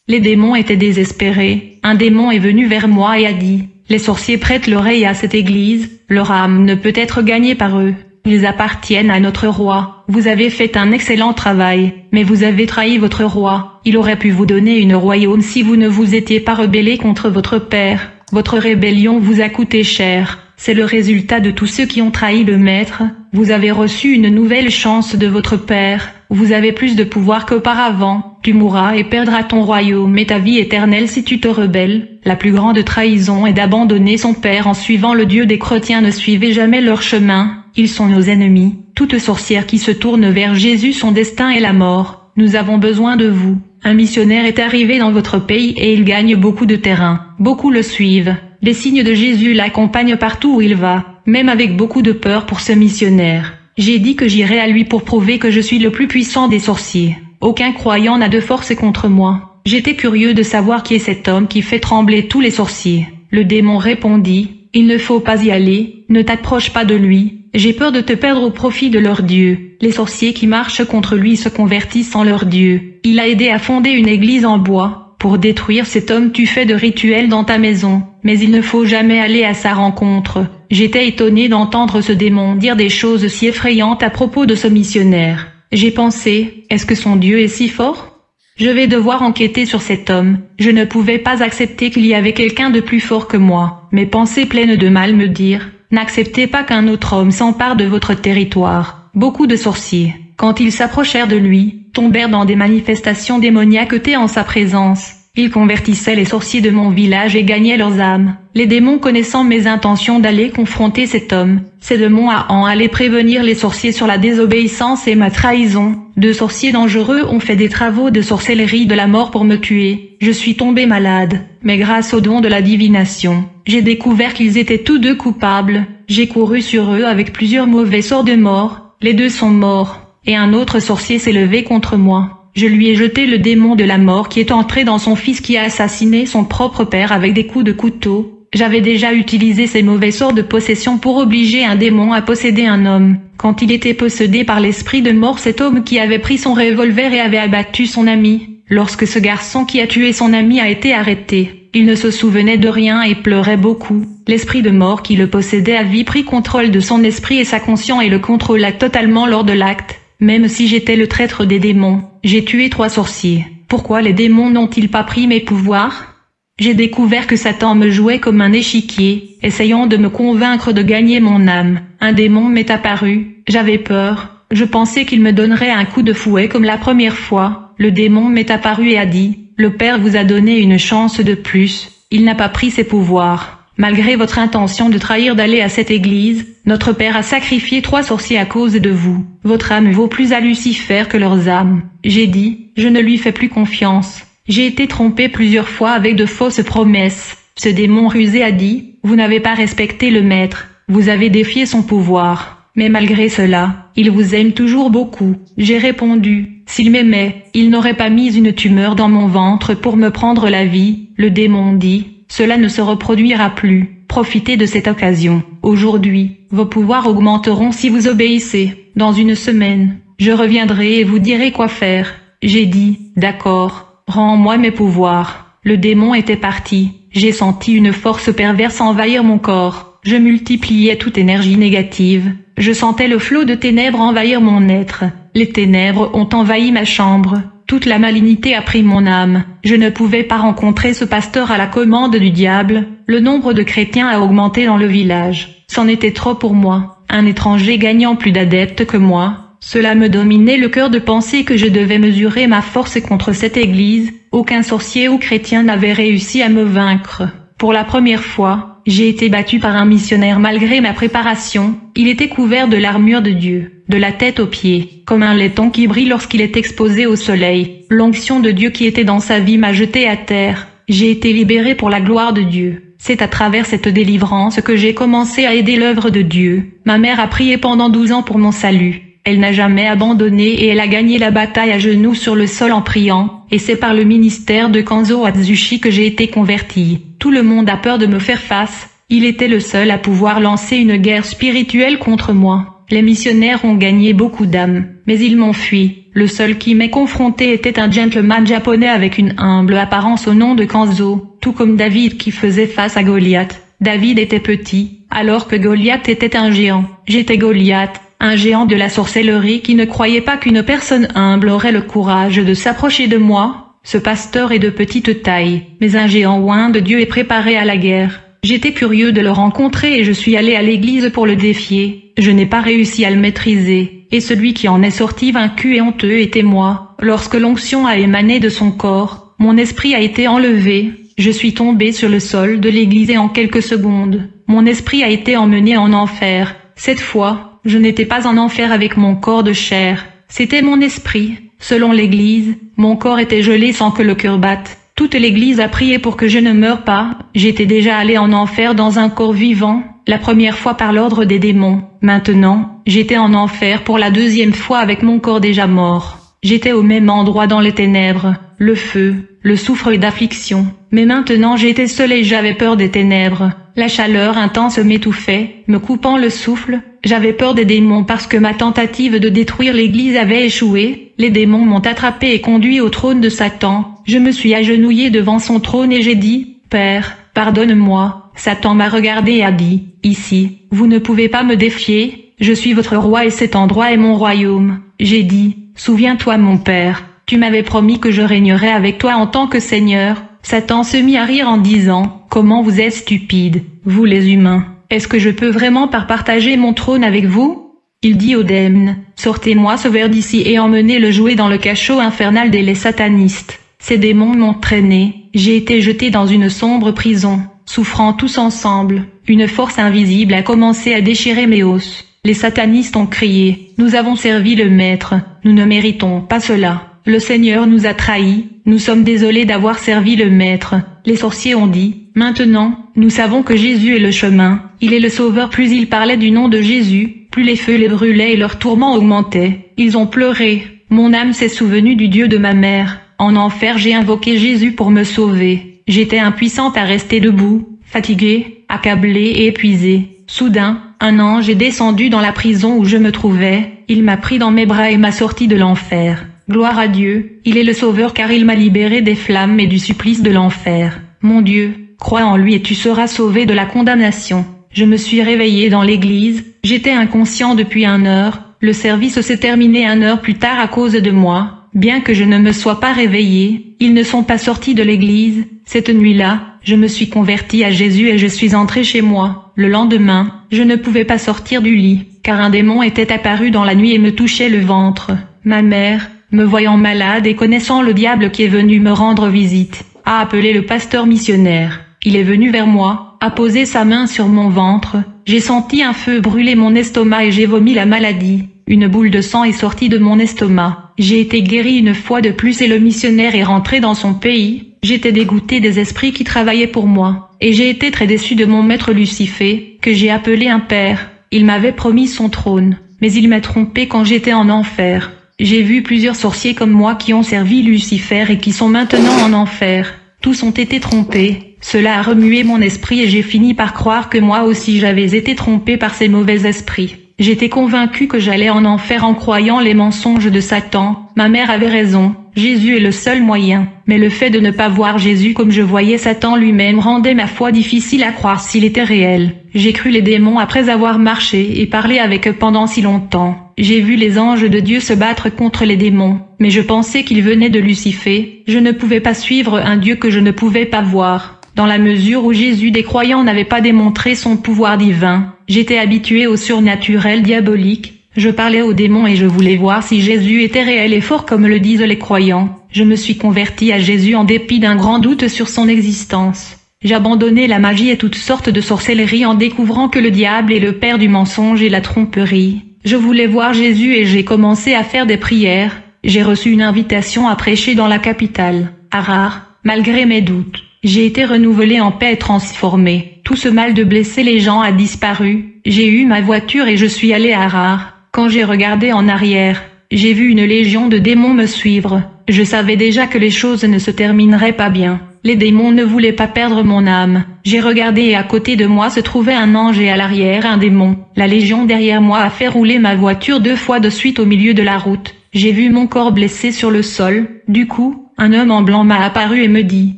Les démons étaient désespérés. Un démon est venu vers moi et a dit: les sorciers prêtent l'oreille à cette église, leur âme ne peut être gagnée par eux. Ils appartiennent à notre roi. Vous avez fait un excellent travail, mais vous avez trahi votre roi. Il aurait pu vous donner une royaume si vous ne vous étiez pas rebellé contre votre père. Votre rébellion vous a coûté cher. C'est le résultat de tous ceux qui ont trahi le Maître. Vous avez reçu une nouvelle chance de votre Père. Vous avez plus de pouvoir qu'auparavant. Tu mourras et perdras ton royaume et ta vie éternelle si tu te rebelles. La plus grande trahison est d'abandonner son Père en suivant le Dieu des chrétiens. Ne suivez jamais leur chemin. Ils sont nos ennemis. Toute sorcière qui se tourne vers Jésus, son destin est la mort. Nous avons besoin de vous. Un missionnaire est arrivé dans votre pays et il gagne beaucoup de terrain. Beaucoup le suivent. Les signes de Jésus l'accompagnent partout où il va, même avec beaucoup de peur pour ce missionnaire. J'ai dit que j'irai à lui pour prouver que je suis le plus puissant des sorciers. Aucun croyant n'a de force contre moi. J'étais curieux de savoir qui est cet homme qui fait trembler tous les sorciers. Le démon répondit, il ne faut pas y aller, ne t'approche pas de lui. J'ai peur de te perdre au profit de leur Dieu. Les sorciers qui marchent contre lui se convertissent en leur Dieu. Il a aidé à fonder une église en bois. Pour détruire cet homme, tu fais de rituels dans ta maison, mais il ne faut jamais aller à sa rencontre. J'étais étonné d'entendre ce démon dire des choses si effrayantes à propos de ce missionnaire. J'ai pensé, est-ce que son Dieu est si fort? Je vais devoir enquêter sur cet homme. Je ne pouvais pas accepter qu'il y avait quelqu'un de plus fort que moi. Mes pensées pleines de mal me dirent, n'acceptez pas qu'un autre homme s'empare de votre territoire. Beaucoup de sorciers, quand ils s'approchèrent de lui, tombèrent dans des manifestations démoniaques en sa présence. Ils convertissaient les sorciers de mon village et gagnaient leurs âmes. Les démons, connaissant mes intentions d'aller confronter cet homme, ces démons allaient prévenir les sorciers sur la désobéissance et ma trahison. 2 sorciers dangereux ont fait des travaux de sorcellerie de la mort pour me tuer. Je suis tombé malade, mais grâce au don de la divination, j'ai découvert qu'ils étaient tous 2 coupables. J'ai couru sur eux avec plusieurs mauvais sorts de mort. Les 2 sont morts. Et un autre sorcier s'est levé contre moi. Je lui ai jeté le démon de la mort qui est entré dans son fils qui a assassiné son propre père avec des coups de couteau. J'avais déjà utilisé ces mauvais sorts de possession pour obliger un démon à posséder un homme. Quand il était possédé par l'esprit de mort, cet homme qui avait pris son revolver et avait abattu son ami. Lorsque ce garçon qui a tué son ami a été arrêté, il ne se souvenait de rien et pleurait beaucoup. L'esprit de mort qui le possédait a vite pris contrôle de son esprit et sa conscience et le contrôla totalement lors de l'acte. Même si j'étais le traître des démons, j'ai tué 3 sorciers. Pourquoi les démons n'ont-ils pas pris mes pouvoirs? J'ai découvert que Satan me jouait comme un échiquier, essayant de me convaincre de gagner mon âme. Un démon m'est apparu, j'avais peur, je pensais qu'il me donnerait un coup de fouet comme la première fois. Le démon m'est apparu et a dit, le Père vous a donné une chance de plus, il n'a pas pris ses pouvoirs. Malgré votre intention de trahir d'aller à cette église, notre Père a sacrifié 3 sorciers à cause de vous. Votre âme vaut plus à Lucifer que leurs âmes. J'ai dit, je ne lui fais plus confiance. J'ai été trompé plusieurs fois avec de fausses promesses. Ce démon rusé a dit, vous n'avez pas respecté le Maître, vous avez défié son pouvoir. Mais malgré cela, il vous aime toujours beaucoup. J'ai répondu, s'il m'aimait, il n'aurait pas mis une tumeur dans mon ventre pour me prendre la vie. Le démon dit, cela ne se reproduira plus. Profitez de cette occasion. Aujourd'hui, vos pouvoirs augmenteront si vous obéissez. Dans une semaine, je reviendrai et vous dirai quoi faire. J'ai dit, d'accord, rends-moi mes pouvoirs. Le démon était parti. J'ai senti une force perverse envahir mon corps. Je multipliais toute énergie négative. Je sentais le flot de ténèbres envahir mon être. Les ténèbres ont envahi ma chambre. Toute la malignité a pris mon âme. Je ne pouvais pas rencontrer ce pasteur à la commande du diable. Le nombre de chrétiens a augmenté dans le village. C'en était trop pour moi. Un étranger gagnant plus d'adeptes que moi. Cela me dominait le cœur de penser que je devais mesurer ma force contre cette église. Aucun sorcier ou chrétien n'avait réussi à me vaincre. Pour la première fois, j'ai été battu par un missionnaire malgré ma préparation. Il était couvert de l'armure de Dieu, de la tête aux pieds, comme un laiton qui brille lorsqu'il est exposé au soleil. L'onction de Dieu qui était dans sa vie m'a jeté à terre. J'ai été libéré pour la gloire de Dieu. C'est à travers cette délivrance que j'ai commencé à aider l'œuvre de Dieu. Ma mère a prié pendant 12 ans pour mon salut. Elle n'a jamais abandonné et elle a gagné la bataille à genoux sur le sol en priant, et c'est par le ministère de Kanzo Atsushi que j'ai été converti. Tout le monde a peur de me faire face. Il était le seul à pouvoir lancer une guerre spirituelle contre moi. Les missionnaires ont gagné beaucoup d'âmes, mais ils m'ont fui. Le seul qui m'est confronté était un gentleman japonais avec une humble apparence au nom de Kanzo, tout comme David qui faisait face à Goliath. David était petit, alors que Goliath était un géant. J'étais Goliath, un géant de la sorcellerie qui ne croyait pas qu'une personne humble aurait le courage de s'approcher de moi. Ce pasteur est de petite taille, mais un géant oint de Dieu est préparé à la guerre. J'étais curieux de le rencontrer et je suis allé à l'église pour le défier. Je n'ai pas réussi à le maîtriser, et celui qui en est sorti vaincu et honteux était moi. Lorsque l'onction a émané de son corps, mon esprit a été enlevé. Je suis tombé sur le sol de l'église et en quelques secondes, mon esprit a été emmené en enfer. Cette fois, je n'étais pas en enfer avec mon corps de chair, c'était mon esprit. Selon l'église, mon corps était gelé sans que le cœur batte. Toute l'église a prié pour que je ne meure pas. J'étais déjà allé en enfer dans un corps vivant, la première fois par l'ordre des démons. Maintenant, j'étais en enfer pour la deuxième fois avec mon corps déjà mort. J'étais au même endroit dans les ténèbres, le feu, le souffre d'affliction. Mais maintenant j'étais seul et j'avais peur des ténèbres. La chaleur intense m'étouffait, me coupant le souffle. J'avais peur des démons parce que ma tentative de détruire l'église avait échoué. Les démons m'ont attrapé et conduit au trône de Satan. Je me suis agenouillé devant son trône et j'ai dit, « Père, pardonne-moi. » Satan m'a regardé et a dit, « Ici, vous ne pouvez pas me défier. Je suis votre roi et cet endroit est mon royaume. » J'ai dit, « Souviens-toi mon père, tu m'avais promis que je régnerais avec toi en tant que Seigneur. » Satan se mit à rire en disant, « Comment vous êtes stupides, vous les humains. Est-ce que je peux vraiment partager mon trône avec vous ?» Il dit aux démons, « Sortez-moi ce ver d'ici et emmenez-le jouer dans le cachot infernal des satanistes. » Ces démons m'ont traîné, j'ai été jeté dans une sombre prison, souffrant tous ensemble. Une force invisible a commencé à déchirer mes os. Les satanistes ont crié, « Nous avons servi le Maître, nous ne méritons pas cela. Le Seigneur nous a trahis, nous sommes désolés d'avoir servi le Maître. » Les sorciers ont dit, « Maintenant, nous savons que Jésus est le chemin, il est le Sauveur. » Plus ils parlaient du nom de Jésus, plus les feux les brûlaient et leurs tourments augmentaient. Ils ont pleuré. Mon âme s'est souvenue du Dieu de ma mère. En enfer j'ai invoqué Jésus pour me sauver. J'étais impuissante à rester debout, fatiguée, accablée et épuisée. Soudain, un ange est descendu dans la prison où je me trouvais, il m'a pris dans mes bras et m'a sorti de l'enfer. Gloire à Dieu, il est le Sauveur car il m'a libéré des flammes et du supplice de l'enfer. Mon Dieu, crois en lui et tu seras sauvé de la condamnation. Je me suis réveillée dans l'église, j'étais inconscient depuis 1 heure, le service s'est terminé 1 heure plus tard à cause de moi. Bien que je ne me sois pas réveillée, ils ne sont pas sortis de l'église. Cette nuit-là, je me suis convertie à Jésus et je suis entrée chez moi. Le lendemain, je ne pouvais pas sortir du lit, car un démon était apparu dans la nuit et me touchait le ventre. Ma mère, me voyant malade et connaissant le diable qui est venu me rendre visite, a appelé le pasteur missionnaire. Il est venu vers moi, a posé sa main sur mon ventre. J'ai senti un feu brûler mon estomac et j'ai vomi la maladie. Une boule de sang est sortie de mon estomac. J'ai été guérie une fois de plus et le missionnaire est rentré dans son pays. J'étais dégoûtée des esprits qui travaillaient pour moi. Et j'ai été très déçue de mon maître Lucifer, que j'ai appelé un père. Il m'avait promis son trône, mais il m'a trompé quand j'étais en enfer. J'ai vu plusieurs sorciers comme moi qui ont servi Lucifer et qui sont maintenant en enfer. Tous ont été trompés. Cela a remué mon esprit et j'ai fini par croire que moi aussi j'avais été trompée par ces mauvais esprits. J'étais convaincue que j'allais en enfer en croyant les mensonges de Satan. Ma mère avait raison, Jésus est le seul moyen. Mais le fait de ne pas voir Jésus comme je voyais Satan lui-même rendait ma foi difficile à croire s'il était réel. J'ai cru les démons après avoir marché et parlé avec eux pendant si longtemps. J'ai vu les anges de Dieu se battre contre les démons, mais je pensais qu'ils venaient de Lucifer. Je ne pouvais pas suivre un Dieu que je ne pouvais pas voir. Dans la mesure où Jésus des croyants n'avait pas démontré son pouvoir divin, j'étais habituée au surnaturel diabolique. Je parlais aux démons et je voulais voir si Jésus était réel et fort comme le disent les croyants. Je me suis convertie à Jésus en dépit d'un grand doute sur son existence. J'abandonnais la magie et toutes sortes de sorcelleries en découvrant que le diable est le père du mensonge et la tromperie. Je voulais voir Jésus et j'ai commencé à faire des prières. J'ai reçu une invitation à prêcher dans la capitale, Harare, malgré mes doutes. J'ai été renouvelée en paix et transformée. Tout ce mal de blesser les gens a disparu. J'ai eu ma voiture et je suis allée à Harare. Quand j'ai regardé en arrière, j'ai vu une légion de démons me suivre. Je savais déjà que les choses ne se termineraient pas bien. Les démons ne voulaient pas perdre mon âme. J'ai regardé et à côté de moi se trouvait un ange et à l'arrière un démon. La légion derrière moi a fait rouler ma voiture 2 fois de suite au milieu de la route. J'ai vu mon corps blessé sur le sol. Du coup, un homme en blanc m'a apparu et me dit: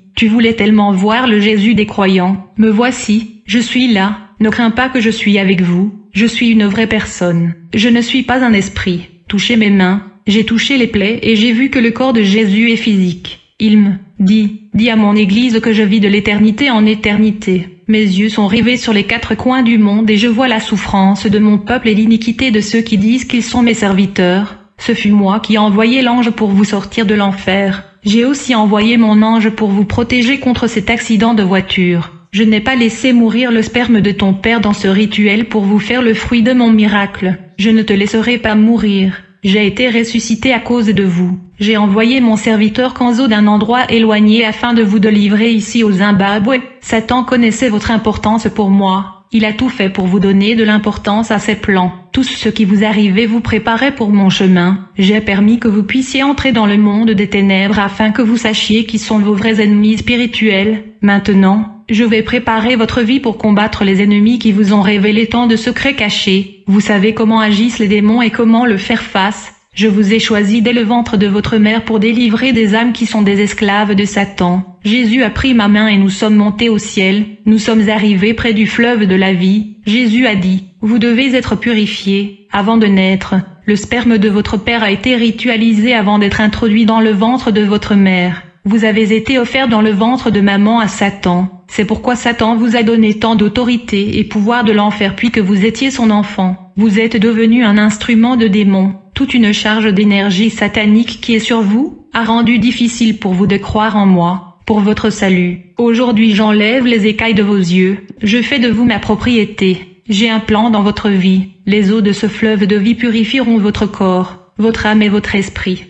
« Tu voulais tellement voir le Jésus des croyants. Me voici, je suis là. Ne crains pas que je suis avec vous. Je suis une vraie personne. Je ne suis pas un esprit. » Touchez mes mains. J'ai touché les plaies et j'ai vu que le corps de Jésus est physique. Il me dit à mon église que je vis de l'éternité en éternité. Mes yeux sont rivés sur les quatre coins du monde et je vois la souffrance de mon peuple et l'iniquité de ceux qui disent qu'ils sont mes serviteurs. Ce fut moi qui ai envoyé l'ange pour vous sortir de l'enfer. J'ai aussi envoyé mon ange pour vous protéger contre cet accident de voiture. Je n'ai pas laissé mourir le sperme de ton père dans ce rituel pour vous faire le fruit de mon miracle. Je ne te laisserai pas mourir. J'ai été ressuscité à cause de vous. J'ai envoyé mon serviteur Kanzo d'un endroit éloigné afin de vous délivrer ici au Zimbabwe. Satan connaissait votre importance pour moi. Il a tout fait pour vous donner de l'importance à ses plans. Tout ce qui vous arrivait vous préparait pour mon chemin. J'ai permis que vous puissiez entrer dans le monde des ténèbres afin que vous sachiez qui sont vos vrais ennemis spirituels. Maintenant, je vais préparer votre vie pour combattre les ennemis qui vous ont révélé tant de secrets cachés. Vous savez comment agissent les démons et comment le faire face. Je vous ai choisi dès le ventre de votre mère pour délivrer des âmes qui sont des esclaves de Satan. Jésus a pris ma main et nous sommes montés au ciel. Nous sommes arrivés près du fleuve de la vie. Jésus a dit, vous devez être purifiés avant de naître. Le sperme de votre père a été ritualisé avant d'être introduit dans le ventre de votre mère. Vous avez été offert dans le ventre de maman à Satan. C'est pourquoi Satan vous a donné tant d'autorité et pouvoir de l'enfer puis que vous étiez son enfant. Vous êtes devenu un instrument de démon. Toute une charge d'énergie satanique qui est sur vous a rendu difficile pour vous de croire en moi, pour votre salut. Aujourd'hui j'enlève les écailles de vos yeux. Je fais de vous ma propriété. J'ai un plan dans votre vie. Les eaux de ce fleuve de vie purifieront votre corps, votre âme et votre esprit.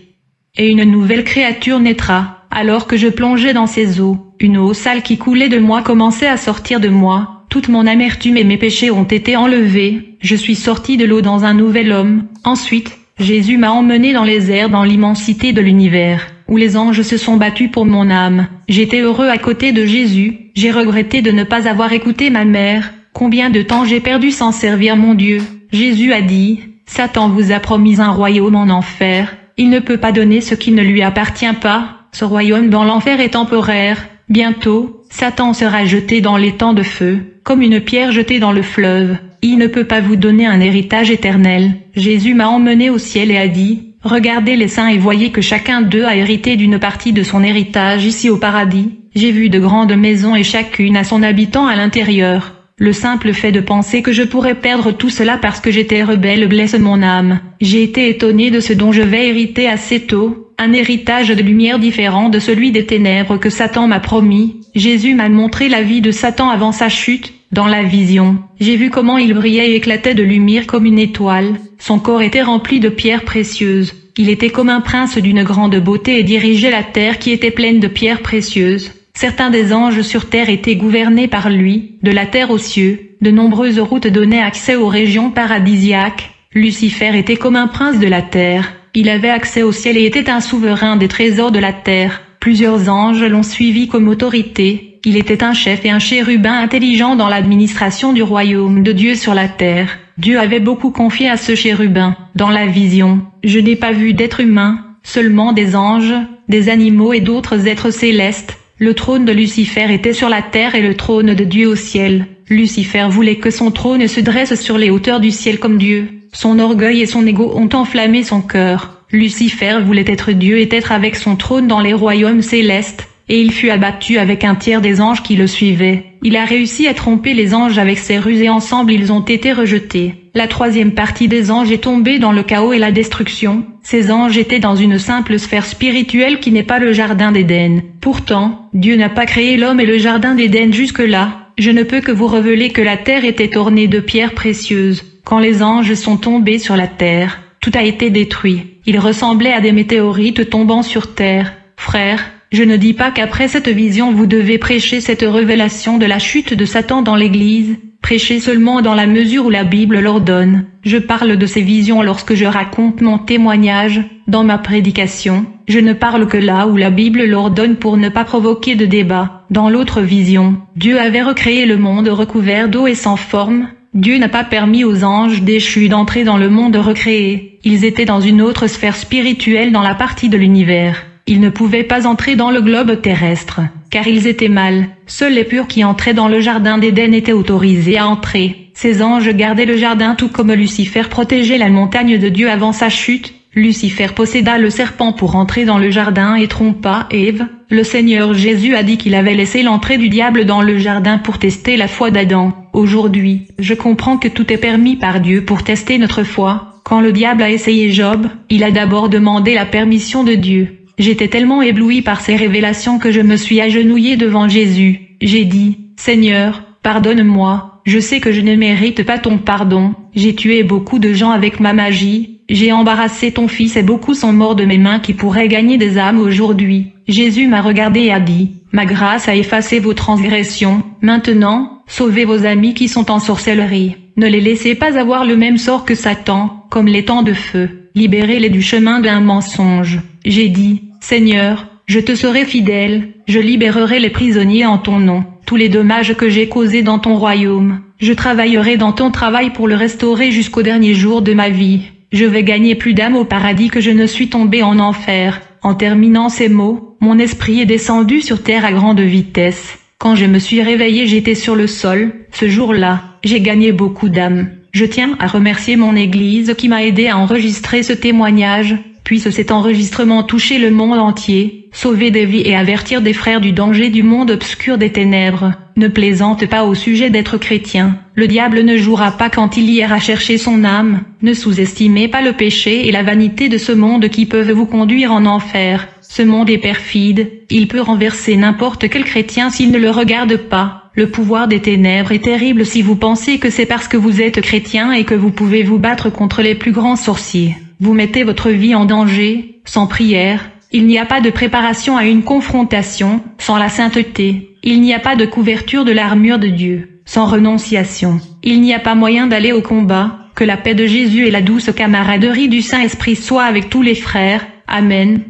Et une nouvelle créature naîtra. Alors que je plongeais dans ces eaux, une eau sale qui coulait de moi commençait à sortir de moi. Toute mon amertume et mes péchés ont été enlevés. Je suis sorti de l'eau dans un nouvel homme. Ensuite, Jésus m'a emmené dans les airs dans l'immensité de l'univers, où les anges se sont battus pour mon âme. J'étais heureux à côté de Jésus. J'ai regretté de ne pas avoir écouté ma mère. Combien de temps j'ai perdu sans servir mon Dieu. Jésus a dit, Satan vous a promis un royaume en enfer. Il ne peut pas donner ce qui ne lui appartient pas. Ce royaume dans l'enfer est temporaire. Bientôt, Satan sera jeté dans les temps de feu, comme une pierre jetée dans le fleuve. Il ne peut pas vous donner un héritage éternel. Jésus m'a emmené au ciel et a dit, regardez les saints et voyez que chacun d'eux a hérité d'une partie de son héritage ici au paradis. J'ai vu de grandes maisons et chacune a son habitant à l'intérieur. Le simple fait de penser que je pourrais perdre tout cela parce que j'étais rebelle blesse mon âme. J'ai été étonné de ce dont je vais hériter assez tôt, un héritage de lumière différent de celui des ténèbres que Satan m'a promis. Jésus m'a montré la vie de Satan avant sa chute, dans la vision. J'ai vu comment il brillait et éclatait de lumière comme une étoile. Son corps était rempli de pierres précieuses. Il était comme un prince d'une grande beauté et dirigeait la terre qui était pleine de pierres précieuses. Certains des anges sur terre étaient gouvernés par lui, de la terre aux cieux. De nombreuses routes donnaient accès aux régions paradisiaques. Lucifer était comme un prince de la terre. Il avait accès au ciel et était un souverain des trésors de la terre. Plusieurs anges l'ont suivi comme autorité. Il était un chef et un chérubin intelligent dans l'administration du royaume de Dieu sur la terre. Dieu avait beaucoup confié à ce chérubin. Dans la vision, je n'ai pas vu d'êtres humains, seulement des anges, des animaux et d'autres êtres célestes. Le trône de Lucifer était sur la terre et le trône de Dieu au ciel. Lucifer voulait que son trône se dresse sur les hauteurs du ciel comme Dieu. Son orgueil et son ego ont enflammé son cœur. Lucifer voulait être Dieu et être avec son trône dans les royaumes célestes, et il fut abattu avec un tiers des anges qui le suivaient. Il a réussi à tromper les anges avec ses ruses et ensemble ils ont été rejetés. La troisième partie des anges est tombée dans le chaos et la destruction. Ces anges étaient dans une simple sphère spirituelle qui n'est pas le jardin d'Éden. Pourtant, Dieu n'a pas créé l'homme et le jardin d'Éden jusque-là. Je ne peux que vous révéler que la terre était ornée de pierres précieuses. Quand les anges sont tombés sur la terre, tout a été détruit. Ils ressemblaient à des météorites tombant sur terre. Frères, je ne dis pas qu'après cette vision vous devez prêcher cette révélation de la chute de Satan dans l'Église. Prêchez seulement dans la mesure où la Bible l'ordonne. Je parle de ces visions lorsque je raconte mon témoignage, dans ma prédication. Je ne parle que là où la Bible l'ordonne pour ne pas provoquer de débat. Dans l'autre vision, Dieu avait recréé le monde recouvert d'eau et sans forme. Dieu n'a pas permis aux anges déchus d'entrer dans le monde recréé. Ils étaient dans une autre sphère spirituelle dans la partie de l'univers. Ils ne pouvaient pas entrer dans le globe terrestre, car ils étaient mâles. Seuls les purs qui entraient dans le jardin d'Éden étaient autorisés à entrer. Ces anges gardaient le jardin tout comme Lucifer protégeait la montagne de Dieu avant sa chute. Lucifer posséda le serpent pour entrer dans le jardin et trompa Ève. le Seigneur Jésus a dit qu'il avait laissé l'entrée du diable dans le jardin pour tester la foi d'Adam. Aujourd'hui, je comprends que tout est permis par Dieu pour tester notre foi. Quand le diable a essayé Job, il a d'abord demandé la permission de Dieu. J'étais tellement ébloui par ces révélations que je me suis agenouillé devant Jésus. J'ai dit, Seigneur, pardonne-moi, je sais que je ne mérite pas ton pardon, j'ai tué beaucoup de gens avec ma magie, j'ai embarrassé ton fils et beaucoup sont morts de mes mains qui pourraient gagner des âmes aujourd'hui. Jésus m'a regardé et a dit, ma grâce a effacé vos transgressions, maintenant, sauvez vos amis qui sont en sorcellerie. Ne les laissez pas avoir le même sort que Satan, comme les temps de feu, libérez-les du chemin d'un mensonge. J'ai dit, Seigneur, je te serai fidèle, je libérerai les prisonniers en ton nom, tous les dommages que j'ai causés dans ton royaume. Je travaillerai dans ton travail pour le restaurer jusqu'au dernier jour de ma vie. Je vais gagner plus d'âmes au paradis que je ne suis tombé en enfer. En terminant ces mots, mon esprit est descendu sur terre à grande vitesse. Quand je me suis réveillé, j'étais sur le sol. Ce jour-là, j'ai gagné beaucoup d'âmes. Je tiens à remercier mon Église qui m'a aidé à enregistrer ce témoignage. Puisse cet enregistrement toucher le monde entier, sauver des vies et avertir des frères du danger du monde obscur des ténèbres. Ne plaisante pas au sujet d'être chrétien. Le diable ne jouera pas quand il ira chercher son âme. Ne sous-estimez pas le péché et la vanité de ce monde qui peuvent vous conduire en enfer. Ce monde est perfide, il peut renverser n'importe quel chrétien s'il ne le regarde pas. Le pouvoir des ténèbres est terrible si vous pensez que c'est parce que vous êtes chrétien et que vous pouvez vous battre contre les plus grands sorciers. Vous mettez votre vie en danger, sans prière, il n'y a pas de préparation à une confrontation, sans la sainteté, il n'y a pas de couverture de l'armure de Dieu, sans renonciation, il n'y a pas moyen d'aller au combat, que la paix de Jésus et la douce camaraderie du Saint-Esprit soient avec tous les frères, Amen.